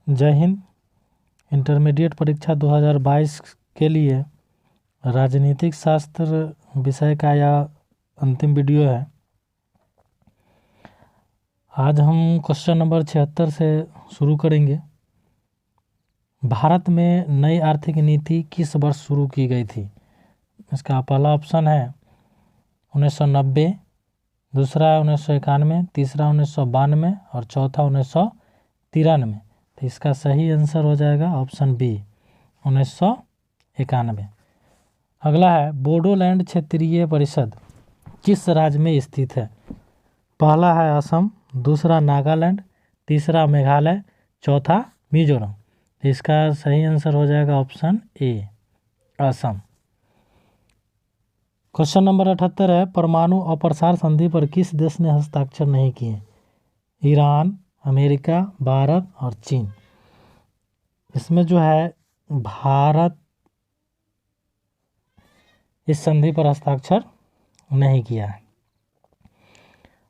जय हिंद। इंटरमीडिएट परीक्षा 2022 के लिए राजनीतिक शास्त्र विषय का यह अंतिम वीडियो है। आज हम क्वेश्चन नंबर 76 से शुरू करेंगे। भारत में नई आर्थिक नीति किस वर्ष शुरू की गई थी? इसका पहला ऑप्शन है 1990, दूसरा है 1991, तीसरा 1992 और चौथा 1993। तो इसका सही आंसर हो जाएगा ऑप्शन बी 1991। अगला है बोडोलैंड क्षेत्रीय परिषद किस राज्य में स्थित है? पहला है असम, दूसरा नागालैंड, तीसरा मेघालय, चौथा मिजोरम। तो इसका सही आंसर हो जाएगा option A Assam. Question number 78 है परमाणु अप्रसार संधि पर किस देश ने हस्ताक्षर नहीं किए? ईरान, अमेरिका, भारत और चीन। इसमें जो है भारत इस संधि पर हस्ताक्षर नहीं किया है।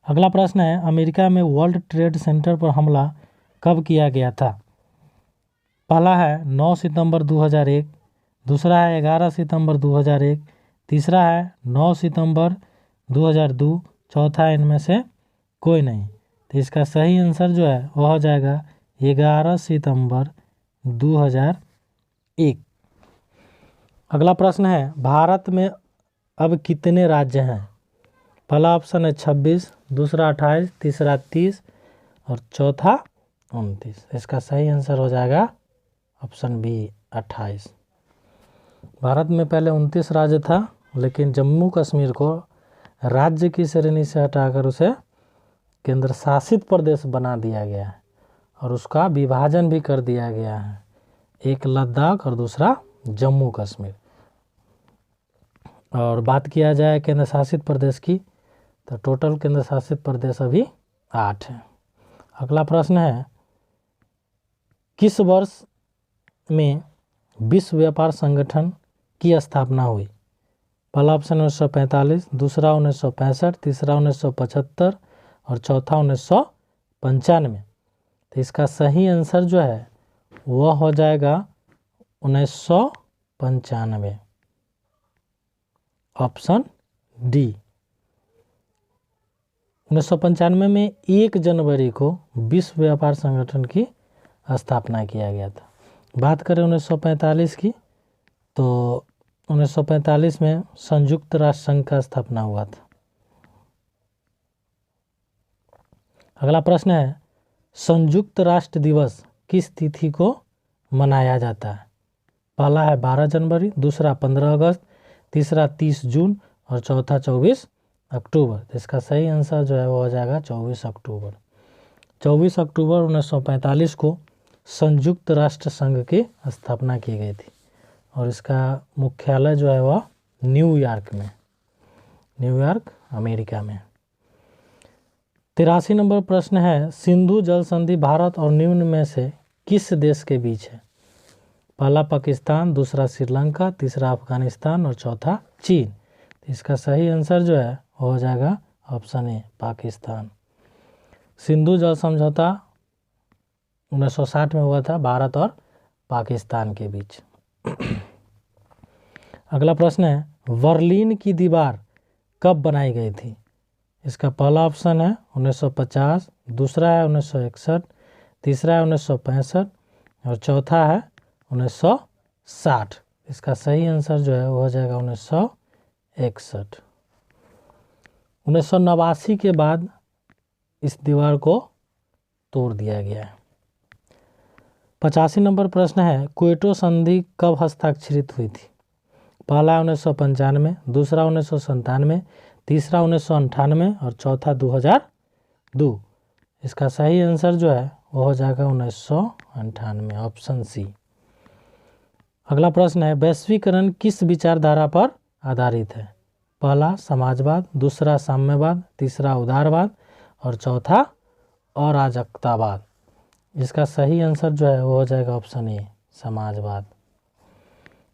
अगला प्रश्न है अमेरिका में वर्ल्ड ट्रेड सेंटर पर हमला कब किया गया था? पहला है 9 सितंबर 2001, दूसरा है 11 सितंबर 2001, तीसरा है 9 सितंबर 2002, चौथा इनमें से कोई नहीं। तो इसका सही आंसर जो है वह हो जाएगा 11 सितंबर 2001। अगला प्रश्न है भारत में अब कितने राज्य हैं? पहला ऑप्शन है 26, दूसरा 28, तीसरा 30 और चौथा 29। इसका सही आंसर हो जाएगा ऑप्शन बी 28। भारत में पहले 29 राज्य था, लेकिन जम्मू कश्मीर को राज्य की श्रेणी से हटाकर उसे केंद्र शासित प्रदेश बना दिया गया है और उसका विभाजन भी कर दिया गया है, एक लद्दाख और दूसरा जम्मू कश्मीर। और बात किया जाए केंद्र शासित प्रदेश की तो टोटल केंद्र शासित प्रदेश अभी 8 है। अगला प्रश्न है किस वर्ष में विश्व व्यापार संगठन की स्थापना हुई? पहला ऑप्शन 1945, दूसरा 1965, तीसरा 1975 और चौथा 1995। तो इसका सही आंसर जो है वह हो जाएगा 1995 ऑप्शन डी। 1995 में 1 जनवरी को विश्व व्यापार संगठन की स्थापना किया गया था। बात करें 1945 की तो 1945 में संयुक्त राष्ट्र संघ का स्थापना हुआ था। अगला प्रश्न है संयुक्त राष्ट्र दिवस किस तिथि को मनाया जाता है? पहला है 12 जनवरी, दूसरा 15 अगस्त, तीसरा 30 जून और चौथा 24 अक्टूबर। तो इसका सही आंसर जो है वो हो जाएगा 24 अक्टूबर। 24 अक्टूबर 1945 को संयुक्त राष्ट्र संघ की स्थापना की गई थी और इसका मुख्यालय जो है वह न्यूयॉर्क में, न्यूयॉर्क अमेरिका में। 83 नंबर प्रश्न है सिंधु जल संधि भारत और निम्न में से किस देश के बीच है? पहला पाकिस्तान, दूसरा श्रीलंका, तीसरा अफगानिस्तान और चौथा चीन। इसका सही आंसर जो है वो हो जाएगा ऑप्शन ए पाकिस्तान। सिंधु जल समझौता 1960 में हुआ था भारत और पाकिस्तान के बीच। अगला प्रश्न है बर्लिन की दीवार कब बनाई गई थी? इसका पहला ऑप्शन है 1950, दूसरा है 1961, तीसरा है 1965 और चौथा है 1960। इसका सही आंसर जो है वो हो जाएगा 1961। 1989 के बाद इस दीवार को तोड़ दिया गया है। 85 नंबर प्रश्न है क्योटो संधि कब हस्ताक्षरित हुई थी? पहला 1995, दूसरा 1997, तीसरा 1998 और चौथा 2002। इसका सही आंसर जो है वो हो जाएगा 1998 ऑप्शन सी। अगला प्रश्न है वैश्वीकरण किस विचारधारा पर आधारित है? पहला समाजवाद, दूसरा साम्यवाद, तीसरा उदारवाद और चौथा अराजकतावाद। इसका सही आंसर जो है वो हो जाएगा ऑप्शन ए समाजवाद।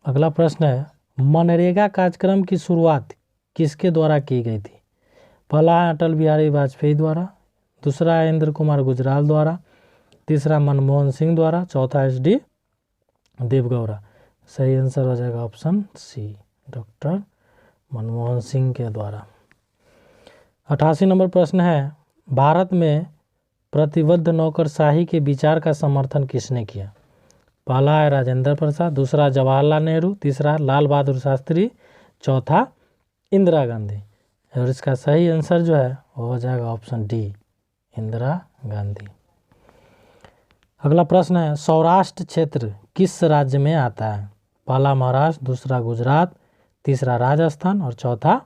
अगला प्रश्न है मनरेगा कार्यक्रम की शुरुआत किसके द्वारा की गई थी? पहला है अटल बिहारी वाजपेयी द्वारा, दूसरा है इंद्र कुमार गुजराल द्वारा, तीसरा मनमोहन सिंह द्वारा, चौथा HD देवगौड़ा। सही आंसर हो जाएगा option C, doctor Manmohan Singh के द्वारा। 88 नंबर प्रश्न है, भारत में प्रतिबद्ध नौकरशाही के विचार का समर्थन किसने किया? पहला है राजेंद्र प्रसाद, दूसरा जवाहरलाल नेहरू, तीसरा लाल बहादुर शास्त्री, चौथा इंदिरा गांधी। और इसका सही आंसर जो है वो हो जाएगा ऑप्शन डी, इंदिरा गांधी। अगला प्रश्न है, सौराष्ट्र क्षेत्र किस राज्य में आता है? पहला महाराष्ट्र, दूसरा गुजरात, तीसरा राजस्थान और चौथा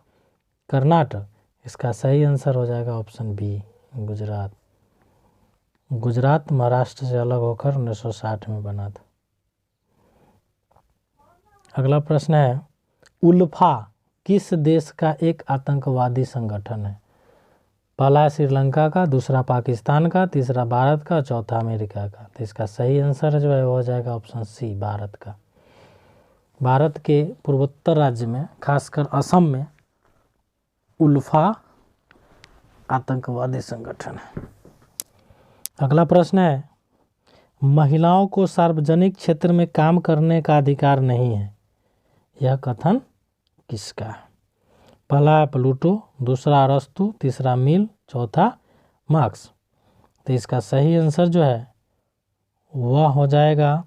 कर्नाटक। इसका सही आंसर हो जाएगा ऑप्शन बी, गुजरात। गुजरात महाराष्ट्र से अलग होकर 1960 में बना था। अगला प्रश्न है, उल्फा किस देश का एक आतंकवादी संगठन है? पहला है श्रीलंका का, दूसरा पाकिस्तान का, तीसरा भारत का, चौथा अमेरिका का। तो इसका सही आंसर जो है वो हो जाएगा ऑप्शन सी, भारत का। भारत के पूर्वोत्तर राज्य में खासकर असम में उल्फा आतंकवादी संगठन है। अगला प्रश्न है, महिलाओं को सार्वजनिक क्षेत्र में काम करने का अधिकार नहीं है, यह कथन किसका है? पहला है प्लूटो, दूसरा अरस्तु, तीसरा मिल, चौथा मार्क्स। तो इसका सही आंसर जो है वह हो जाएगा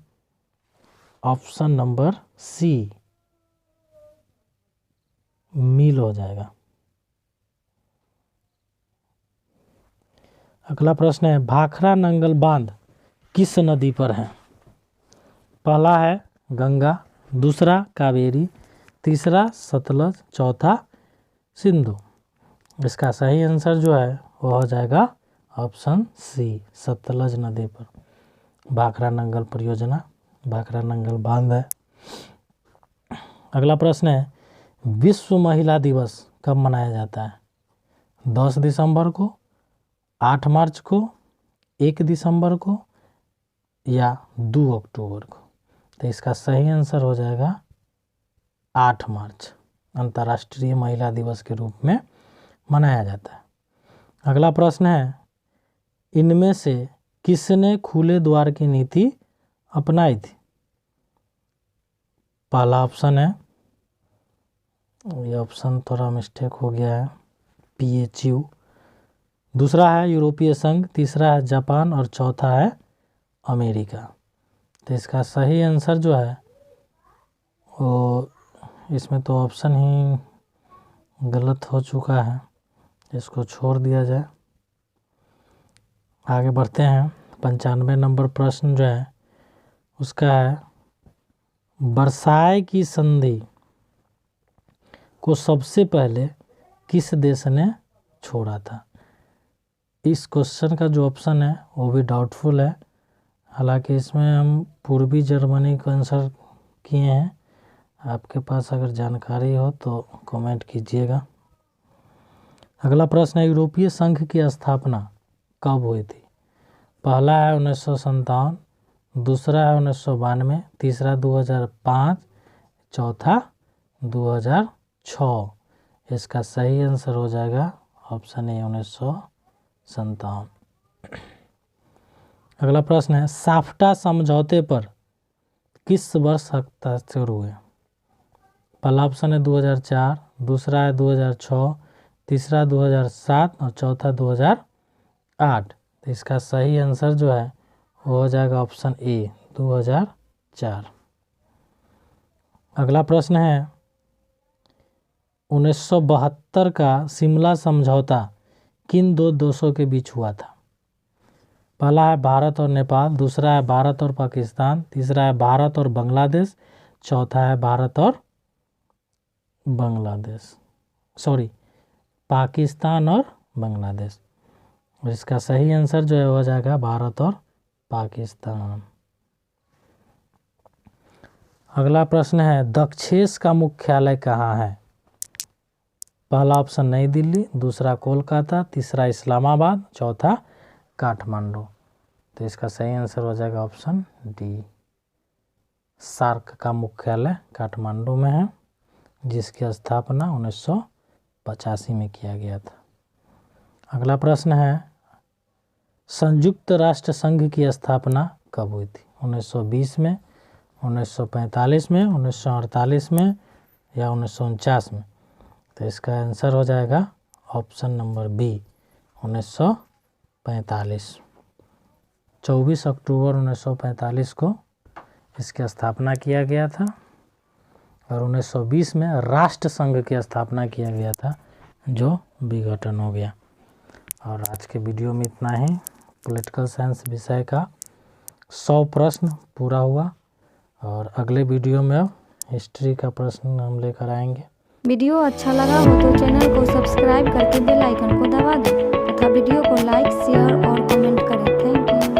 ऑप्शन नंबर सी, मिल हो जाएगा। अगला प्रश्न है, भाखड़ा नंगल बांध किस नदी पर है? पहला है गंगा, दूसरा कावेरी, तीसरा सतलज, चौथा सिंधु। इसका सही आंसर जो है वो हो जाएगा ऑप्शन सी, सतलज नदी पर भाखड़ा नंगल परियोजना, भाखड़ा नंगल बांध है। अगला प्रश्न है, विश्व महिला दिवस कब मनाया जाता है? 10 दिसंबर को, 8 मार्च को, 1 दिसंबर को या 2 अक्टूबर को? तो इसका सही आंसर हो जाएगा 8 मार्च, अंतर्राष्ट्रीय महिला दिवस के रूप में मनाया जाता है। अगला प्रश्न है, इनमें से किसने खुले द्वार की नीति अपनाई थी? पहला ऑप्शन है, ये ऑप्शन थोड़ा मिस्टेक हो गया है, PHU, दूसरा है यूरोपीय संघ, तीसरा है जापान और चौथा है अमेरिका। तो इसका सही आंसर जो है वो, इसमें तो ऑप्शन ही गलत हो चुका है, इसको छोड़ दिया जाए। आगे बढ़ते हैं। 95 नंबर प्रश्न जो है उसका है, वर्साय की संधि को सबसे पहले किस देश ने छोड़ा था? इस क्वेश्चन का जो ऑप्शन है वो भी डाउटफुल है, हालांकि इसमें हम पूर्वी जर्मनी का आंसर किए हैं। आपके पास अगर जानकारी हो तो कमेंट कीजिएगा। अगला प्रश्न है, यूरोपीय संघ की स्थापना कब हुई थी? पहला है 1957, दूसरा है 1992, तीसरा 2005, चौथा 2006। इसका सही आंसर हो जाएगा ऑप्शन ए, 1957। अगला प्रश्न है, साफ्टा समझौते पर किस वर्ष हस्ताक्षर हुए? पहला ऑप्शन है 2004, दूसरा है 2006, तीसरा 2007 और चौथा 2008। तो इसका सही आंसर जो है वो हो जाएगा ऑप्शन ए, 2004। अगला प्रश्न है, 1972 का शिमला समझौता किन दो देशों के बीच हुआ था? पहला है भारत और नेपाल, दूसरा है भारत और पाकिस्तान, तीसरा है भारत और बांग्लादेश, चौथा है भारत और पाकिस्तान और बांग्लादेश। और इसका सही आंसर जो है हो जाएगा भारत और पाकिस्तान। अगला प्रश्न है, दक्षेस का मुख्यालय कहाँ है? पहला ऑप्शन नई दिल्ली, दूसरा कोलकाता, तीसरा इस्लामाबाद, चौथा काठमांडू। तो इसका सही आंसर हो जाएगा ऑप्शन डी, सार्क का मुख्यालय काठमांडू में है, जिसकी स्थापना 1985 में किया गया था। अगला प्रश्न है, संयुक्त राष्ट्र संघ की स्थापना कब हुई थी? 1920 में, 1945 में, 1948 में या 1949 में? तो इसका आंसर हो जाएगा ऑप्शन नंबर बी, 1945। 24 अक्टूबर 1945 को इसकी स्थापना किया गया था और 1920 में राष्ट्र संघ की स्थापना किया गया था, जो विघटन हो गया। और आज के वीडियो में इतना ही। पॉलिटिकल साइंस विषय का 100 प्रश्न पूरा हुआ और अगले वीडियो में हिस्ट्री का प्रश्न हम लेकर आएंगे। वीडियो अच्छा लगा हो तो चैनल को सब्सक्राइब करके बेल आइकन को दबा दें तथा वीडियो को लाइक, शेयर और कमेंट करें। Thank you.